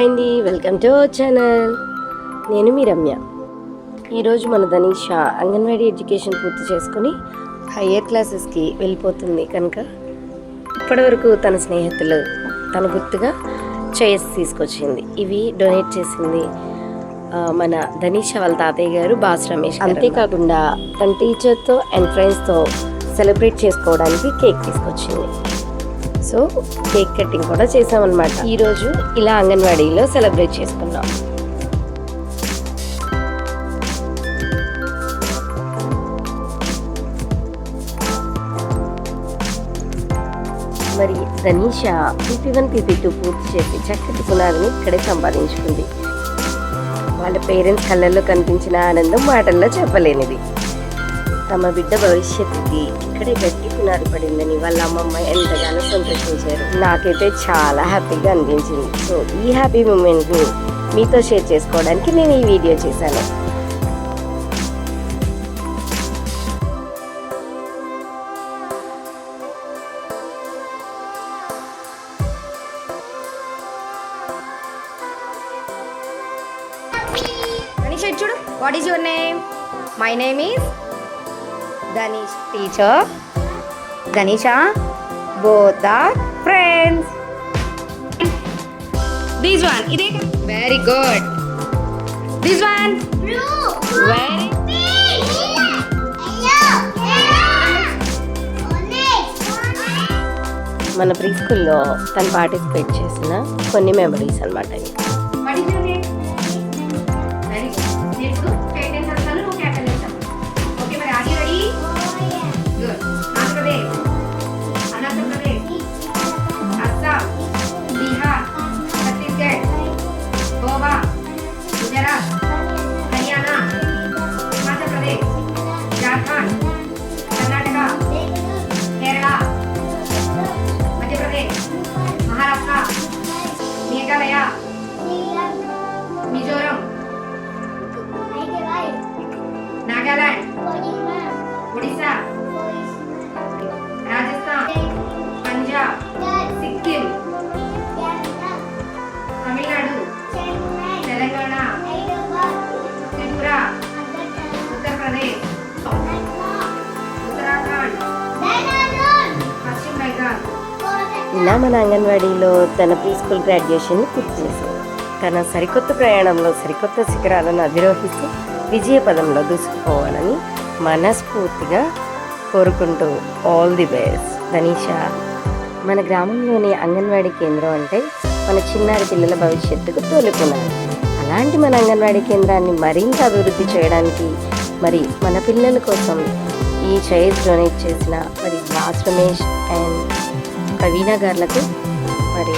Hi అండి, welcome to our channel. నేను మీ రమ్య. ఈరోజు మన ధనీష అంగన్వాడీ ఎడ్యుకేషన్ పూర్తి చేసుకుని హయ్యర్ క్లాసెస్కి వెళ్ళిపోతుంది కనుక ఇప్పటివరకు తన స్నేహితులు తన గుర్తుగా చైర్స్ తీసుకొచ్చింది. ఇవి డొనేట్ చేసింది మన ధనీష వాళ్ళ తాతయ్య గారు బాస్ రమేష్. అంతేకాకుండా తన టీచర్తో అండ్ ఫ్రెండ్స్తో సెలబ్రేట్ చేసుకోవడానికి కేక్ తీసుకొచ్చింది. సో కేక్ కటింగ్ కూడా చేసామన్నమాట. ఈరోజు ఇలా అంగన్వాడీలో సెలబ్రేట్ చేసుకున్నాం. మరి ధనీష PP1 PP2 పూర్తి చేసి చక్కటి పునాదిని ఇక్కడే సంపాదించుకుంది. వాళ్ళ పేరెంట్స్ కళ్ళల్లో కనిపించిన ఆనందం మాటల్లో చెప్పలేనిది. తమ బిడ్డ భవిష్యత్తుకి ఇక్కడే గట్టి పునాది పడిందని వాళ్ళ అమ్మమ్మ ఎంతగానో సంతోషించారు. నాకైతే చాలా హ్యాపీగా అనిపించింది. సో ఈ హ్యాపీ మూమెంట్ని మీతో షేర్ చేసుకోవడానికి నేను ఈ వీడియో చేశాను. చూడు, what is your name? My name is Dhanish. Teacher Dhanisha, both are friends. This one, ఇదే. Very good. This one very. మన ప్రీ స్కూల్లో తను పార్టిసిపేట్ చేసిన కొన్ని మెమరీస్ అన్నమాట. మిజోరం, నాగాలాండ్, ఒడిశా, రాజస్థాన్, పంజాబ్, సిక్కిం, తమిళనాడు, తెలంగాణ, త్రిపుర, ఉత్తరప్రదేశ్, ఉత్తరాఖండ్, పశ్చిమ బెంగాల్. ఇలా మన అంగన్వాడీలో తన ప్రీ స్కూల్ గ్రాడ్యుయేషన్ని పూర్తి చేసింది. తన సరికొత్త ప్రయాణంలో సరికొత్త శిఖరాలను అధిరోహిస్తూ విజయ పదంలో దూసుకుపోవాలని మనస్ఫూర్తిగా కోరుకుంటూ ఆల్ ది బెస్ట్ ధనీష. మన గ్రామంలోని అంగన్వాడీ కేంద్రం అంటే మన చిన్నారి పిల్లల భవిష్యత్తుకు తోలుకున్నారు. అలాంటి మన అంగన్వాడీ కేంద్రాన్ని మరింత అభివృద్ధి చేయడానికి మరి మన పిల్లల కోసం ఈ చైర్స్ డొనేట్ చేసిన మరి బాస్ రమేష్ అండ్ ప్రవీణ గారులకు మరి